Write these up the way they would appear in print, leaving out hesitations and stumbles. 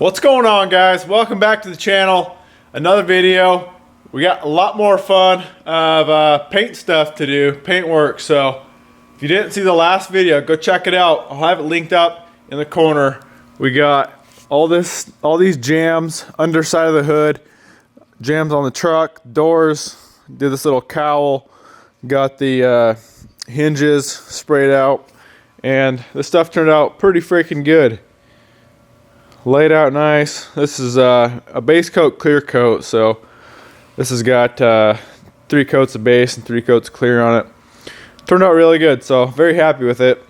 What's going on, guys? Welcome back to the channel. Another video. We got a lot more fun of paint stuff to do, paint work. So if you didn't see the last video, go check it out. I'll have it linked up in the corner. We got all these jams, underside of the hood, jams on the truck, doors, did this little cowl, got the hinges sprayed out, and this stuff turned out pretty freaking good. Laid out nice. This is a base coat, clear coat, so this has got 3 coats of base and 3 coats of clear on it. Turned out really good, so very happy with it.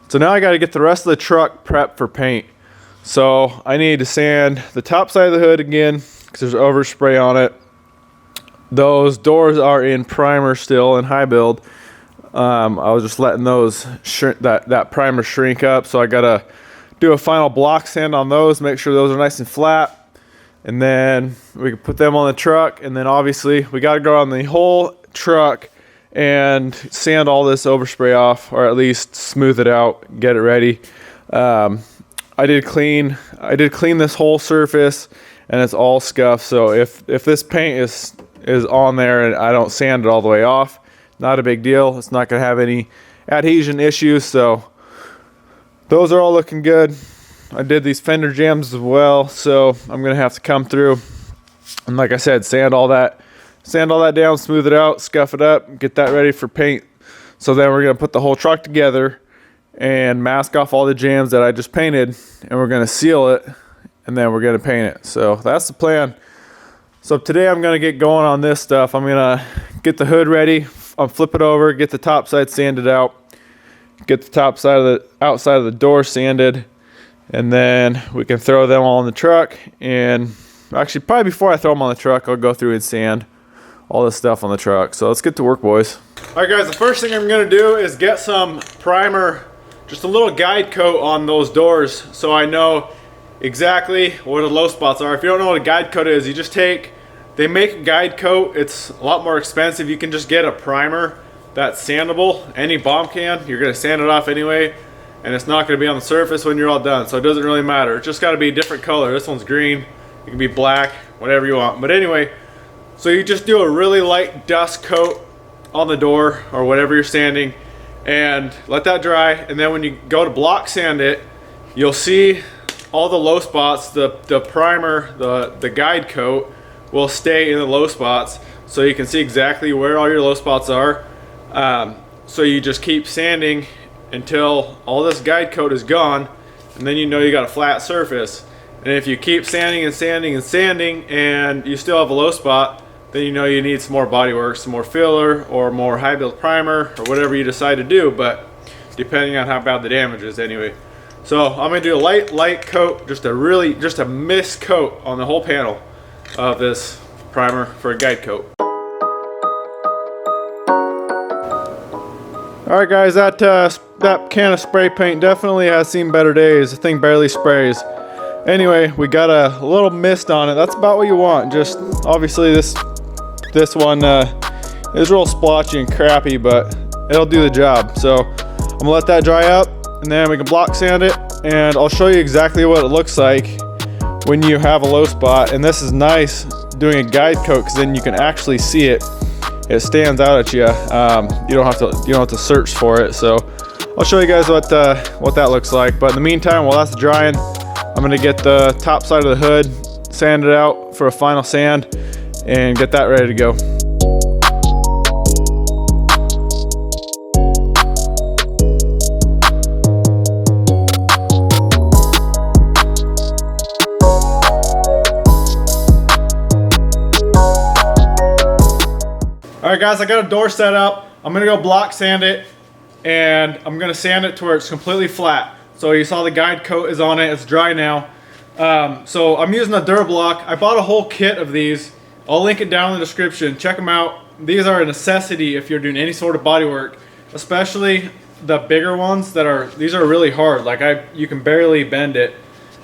So now I got to get the rest of the truck prepped for paint. So I need to sand the top side of the hood again because there's overspray on it. Those doors are in primer still, in high build. I was just letting those that primer shrink up, so I gotta do a final block sand on those, make sure those are nice and flat, and then we can put them on the truck. And then obviously we got to go on the whole truck and sand all this overspray off, or at least smooth it out, get it ready. I did clean this whole surface, and it's all scuffed. So if this paint is on there and I don't sand it all the way off, not a big deal. It's not gonna have any adhesion issues. So those are all looking good. I did these fender jams as well, so I'm gonna have to come through and, like I said, sand all that down, smooth it out, scuff it up, get that ready for paint. So then we're gonna put the whole truck together and mask off all the jams that I just painted, and we're gonna seal it, and then we're gonna paint it. So that's the plan. So today I'm gonna get going on this stuff. I'm gonna get the hood ready, I'll flip it over, get the top side sanded out, get the top side of the outside of the door sanded, and then we can throw them all in the truck. And actually, probably before I throw them on the truck, I'll go through and sand all this stuff on the truck. So let's get to work, boys. All right, guys, the first thing I'm gonna do is get some primer, just a little guide coat on those doors, so I know exactly where the low spots are. If you don't know what a guide coat is, you just they make a guide coat. It's a lot more expensive. You can just get a primer that's sandable. Any bomb can, you're gonna sand it off anyway, and it's not gonna be on the surface when you're all done, so it doesn't really matter. It's just gotta be a different color. This one's green, it can be black, whatever you want. But anyway, so you just do a really light dust coat on the door or whatever you're sanding, and let that dry. And then when you go to block sand it, you'll see all the low spots. The primer, the guide coat will stay in the low spots, so you can see exactly where all your low spots are. So you just keep sanding until all this guide coat is gone, and then you know you got a flat surface. And if you keep sanding and sanding and sanding and you still have a low spot, then you know you need some more bodywork, some more filler, or more high build primer, or whatever you decide to do, but depending on how bad the damage is anyway. So I'm gonna do a light coat, just a mist coat on the whole panel of this primer for a guide coat. All right, guys, that can of spray paint definitely has seen better days. The thing barely sprays. Anyway, we got a little mist on it. That's about what you want. Just obviously this one is real splotchy and crappy, but it'll do the job. So I'm gonna let that dry up, and then we can block sand it, and I'll show you exactly what it looks like when you have a low spot. And this is nice doing a guide coat, because then you can actually see it. It stands out at you. You don't have to search for it. So I'll show you guys what that looks like. But in the meantime, while that's drying, I'm gonna get the top side of the hood sanded out for a final sand and get that ready to go. All right, guys, I got a door set up. I'm gonna go block sand it, and I'm gonna sand it to where it's completely flat. So you saw the guide coat is on it, it's dry now. So I'm using a Durablock. I bought a whole kit of these. I'll link it down in the description. Check them out. These are a necessity if you're doing any sort of body work, especially the bigger ones these are really hard. Like you can barely bend it.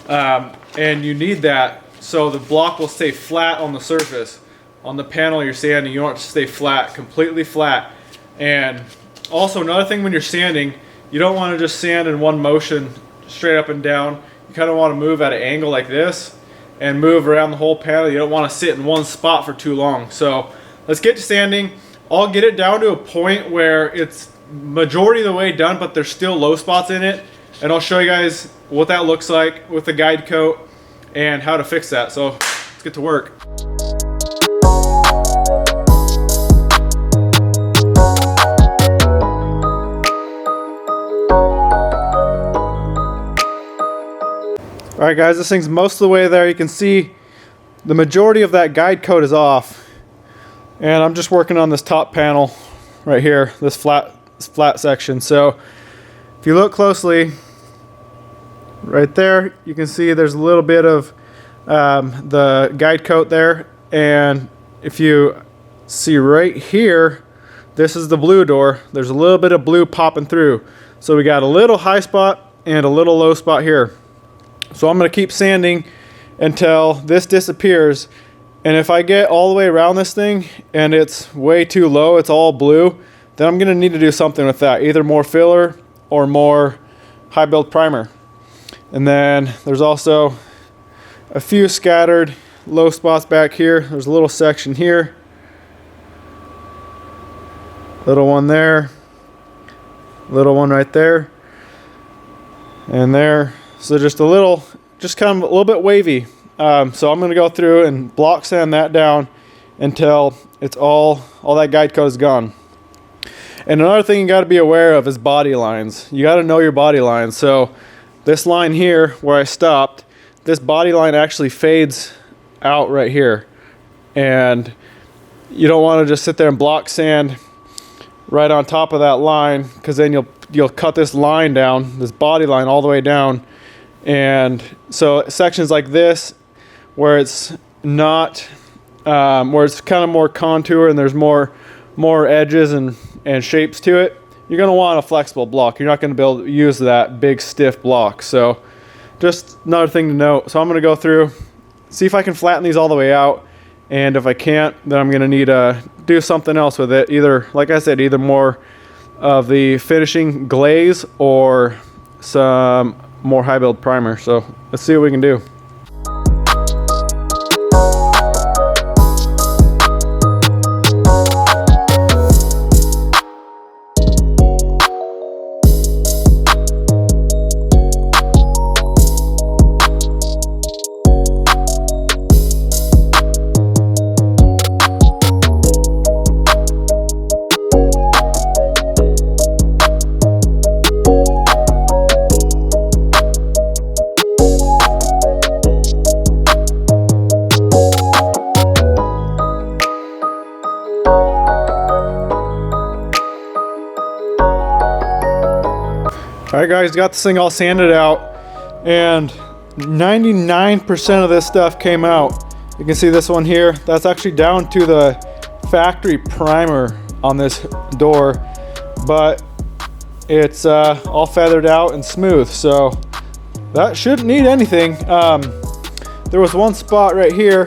And you need that so the block will stay flat on the surface. On the panel you're sanding, you want it to stay flat, completely flat. And also another thing, when you're sanding, you don't want to just sand in one motion straight up and down. you kind of want to move at an angle like this and move around the whole panel. You don't want to sit in one spot for too long. So let's get to sanding. I'll get it down to a point where it's majority of the way done, but there's still low spots in it. And I'll show you guys what that looks like with the guide coat and how to fix that. So let's get to work. All right guys, this thing's most of the way there. You can see the majority of that guide coat is off. And I'm just working on this top panel right here, this flat section. So if you look closely, right there, you can see there's a little bit of the guide coat there. And if you see right here, this is the blue door. There's a little bit of blue popping through. So we got a little high spot and a little low spot here. So I'm going to keep sanding until this disappears. And if I get all the way around this thing and it's way too low, it's all blue, then I'm going to need to do something with that. Either more filler or more high build primer. And then there's also a few scattered low spots back here. There's a little section here. Little one there. Little one right there. And there. So just a little, just kind of a little bit wavy. So I'm going to go through and block sand that down until it's all that guide coat is gone. And another thing you got to be aware of is body lines. You got to know your body lines. So this line here where I stopped, this body line actually fades out right here. And you don't want to just sit there and block sand right on top of that line, because then you'll cut this line down, this body line all the way down. And so sections like this, where it's not, where it's kind of more contour and there's more edges and shapes to it, you're going to want a flexible block. You're not going to be able to use that big stiff block. So just another thing to note. So I'm going to go through, see if I can flatten these all the way out. And if I can't, then I'm going to need to do something else with it. Either, like I said, either more of the finishing glaze or some more high build primer. So let's see what we can do. Alright guys, got this thing all sanded out, and 99% of this stuff came out. You can see this one here, that's actually down to the factory primer on this door, but it's all feathered out and smooth, so that shouldn't need anything. There was one spot right here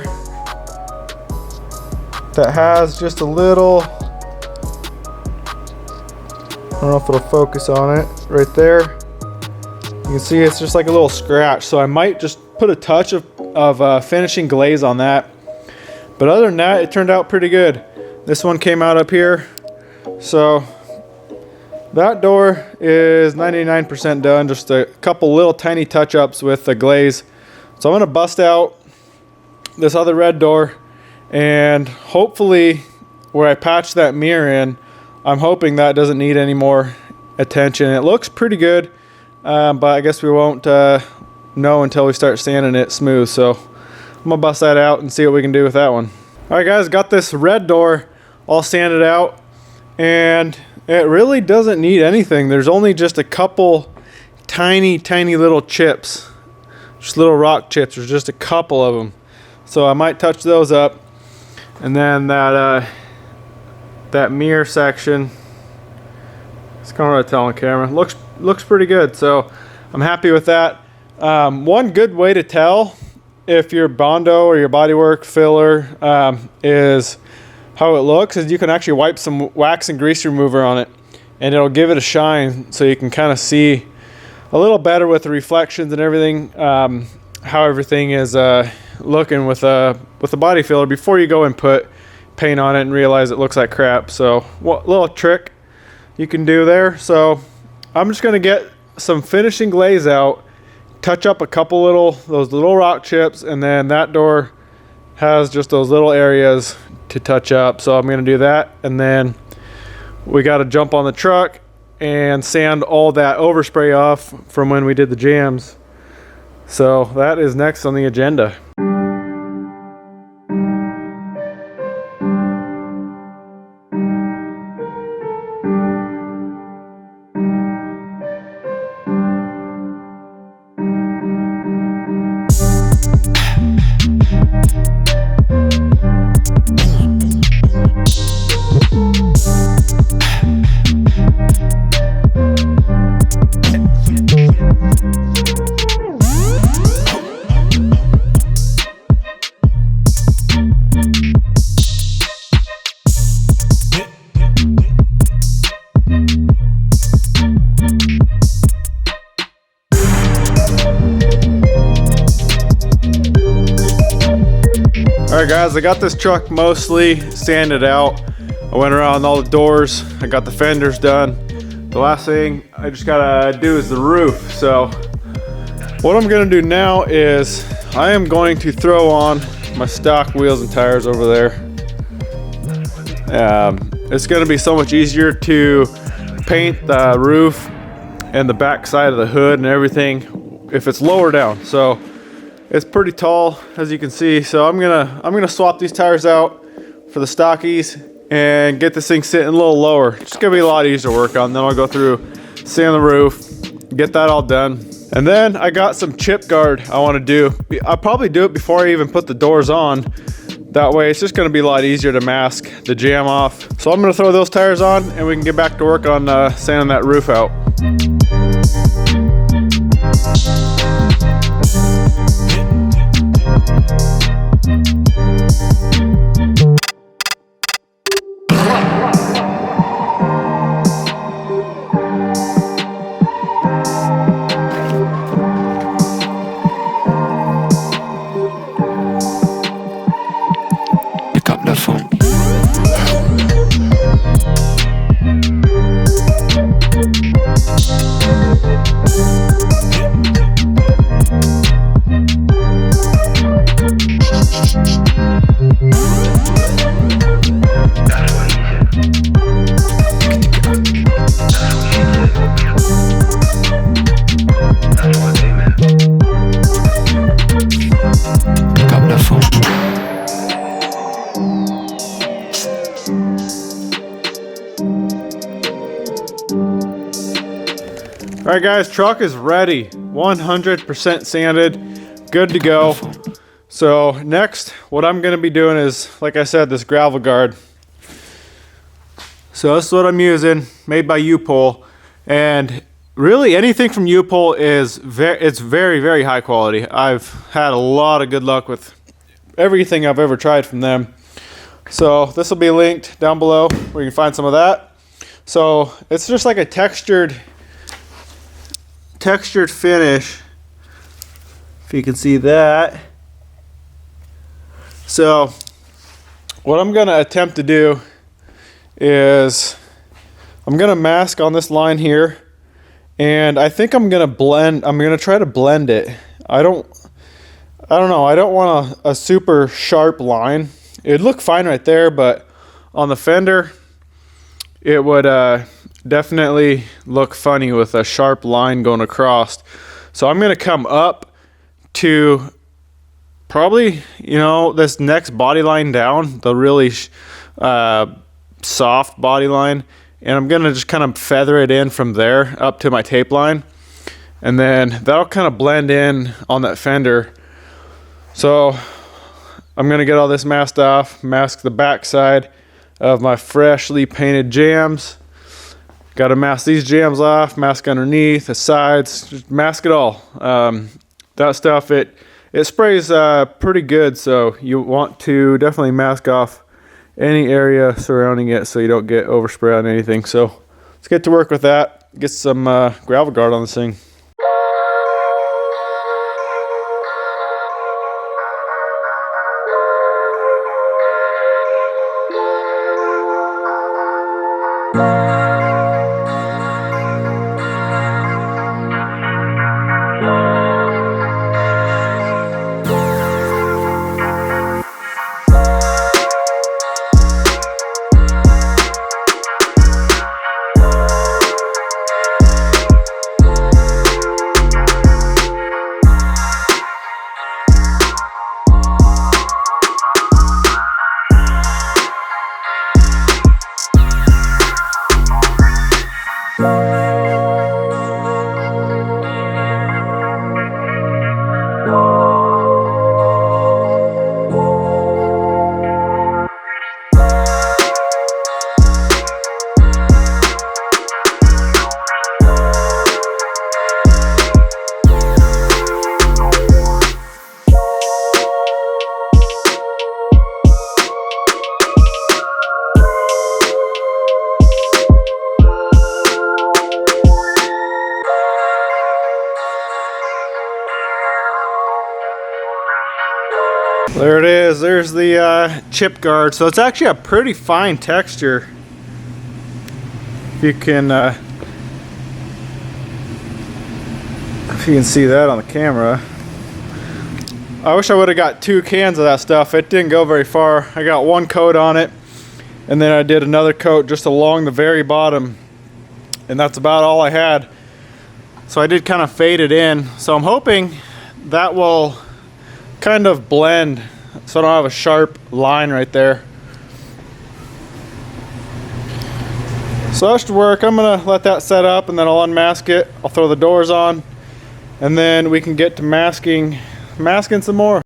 that has just a little, I don't know if it'll focus on it, right there. You can see it's just like a little scratch, so I might just put a touch of finishing glaze on that. But other than that, it turned out pretty good. This one came out up here, so that door is 99% done. Just a couple little tiny touch-ups with the glaze. So I'm gonna bust out this other red door, and hopefully where I patched that mirror in, I'm hoping that doesn't need any more attention. It looks pretty good, but I guess we won't know until we start sanding it smooth. So I'm gonna bust that out and see what we can do with that one. All right guys, got this red door all sanded out, and it really doesn't need anything. There's only just a couple tiny little chips, just little rock chips. There's just a couple of them. So I might touch those up, and then that mirror section, it's kind of hard to tell on camera, looks pretty good. So I'm happy with that. One good way to tell if your Bondo or your bodywork filler is how it looks is you can actually wipe some wax and grease remover on it, and it'll give it a shine, so you can kind of see a little better with the reflections and everything, how everything is looking with the body filler before you go and put paint on it and realize it looks like crap. So what little trick you can do there. So I'm just going to get some finishing glaze out, touch up a couple those little rock chips, and then that door has just those little areas to touch up. So I'm going to do that, and then we got to jump on the truck and sand all that overspray off from when we did the jams. So that is next on the agenda. Alright guys, I got this truck mostly sanded out. I went around all the doors, I got the fenders done. The last thing I just gotta do is the roof. So what I'm gonna do now is I am going to throw on my stock wheels and tires over there. It's gonna be so much easier to paint the roof and the back side of the hood and everything if it's lower down. So it's pretty tall, as you can see. So I'm gonna swap these tires out for the stockies and get this thing sitting a little lower. It's gonna be a lot easier to work on. Then I'll go through, sand the roof, get that all done. And then I got some chip guard I wanna do. I'll probably do it before I even put the doors on. That way it's just gonna be a lot easier to mask the jam off. So I'm gonna throw those tires on and we can get back to work on sanding that roof out. Alright guys, truck is ready, 100% sanded, good to go. So next, what I'm going to be doing is, like I said, this gravel guard. So this is what I'm using, made by U-Pole, and really anything from U-Pole is very, very high quality. I've had a lot of good luck with everything I've ever tried from them. So this will be linked down below where you can find some of that. So it's just like a textured finish, if you can see that. So what I'm going to attempt to do is I'm going to mask on this line here, and I think I'm going to try to blend it. I don't know, I don't want a super sharp line. It'd look fine right there, but on the fender it would definitely look funny with a sharp line going across. So I'm going to come up to probably, this next body line down, the really soft body line, and I'm going to just kind of feather it in from there up to my tape line, and then that'll kind of blend in on that fender. So I'm going to get all this masked off, mask the back side of my freshly painted jams. Got to mask these jams off, mask underneath, the sides, just mask it all. That stuff, it sprays pretty good, so you want to definitely mask off any area surrounding it so you don't get overspray on anything. So let's get to work with that, get some gravel guard on this thing. There it is. There's the chip guard. So it's actually a pretty fine texture. You can if you can see that on the camera. I wish I would have got 2 cans of that stuff. It didn't go very far. I got 1 coat on it, and then I did another coat just along the very bottom, and that's about all I had. So I did kind of fade it in. So I'm hoping that will kind of blend so I don't have a sharp line right there. So that should work. I'm gonna let that set up and then I'll unmask it. I'll throw the doors on and then we can get to masking some more.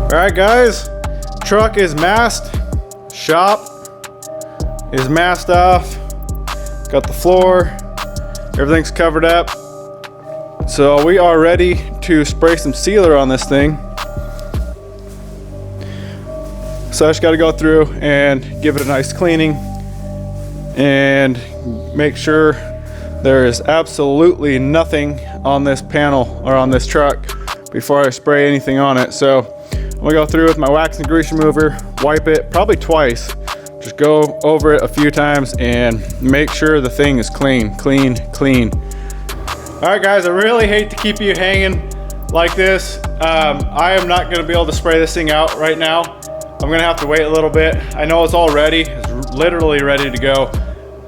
Alright guys, truck is masked, shop is masked off, got the floor, everything's covered up. So we are ready to spray some sealer on this thing. So I just got to go through and give it a nice cleaning and make sure there is absolutely nothing on this panel or on this truck before I spray anything on it. So I'm gonna go through with my wax and grease remover, wipe it probably twice, just go over it a few times and make sure the thing is clean. All right guys, I really hate to keep you hanging like this. I am not gonna be able to spray this thing out right now. I'm gonna have to wait a little bit. I know it's all ready, it's literally ready to go,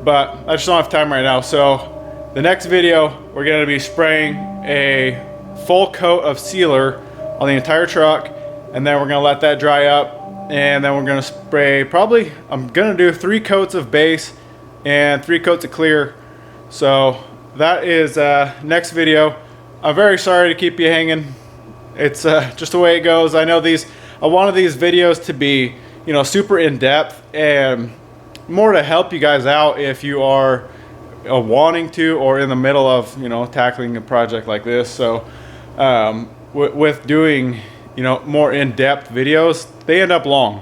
but I just don't have time right now. So the next video, we're gonna be spraying a full coat of sealer on the entire truck, and then we're gonna let that dry up, and then we're gonna spray probably, I'm gonna do 3 coats of base and 3 coats of clear. So that is next video. I'm very sorry to keep you hanging. It's just the way it goes. I know I wanted these videos to be, you know, super in depth and more to help you guys out if you are wanting to or in the middle of, you know, tackling a project like this. So with doing, you know, more in-depth videos, they end up long,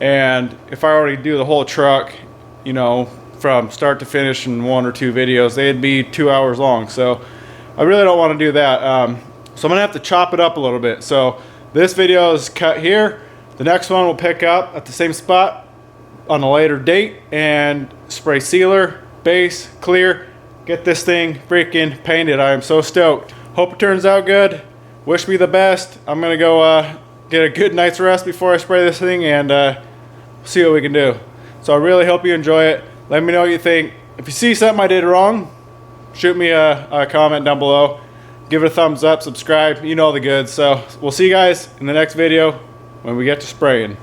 and if I already do the whole truck, you know, from start to finish in 1 or 2 videos, they'd be 2 hours long. So I really don't want to do that. So I'm gonna have to chop it up a little bit. So this video is cut here. The next one will pick up at the same spot on a later date and spray sealer, base, clear, get this thing freaking painted. I am so stoked. Hope it turns out good. Wish me the best. I'm gonna go get a good night's rest before I spray this thing and see what we can do. So I really hope you enjoy it. Let me know what you think. If you see something I did wrong, shoot me a comment down below. Give it a thumbs up, subscribe, you know the goods. So we'll see you guys in the next video when we get to spraying.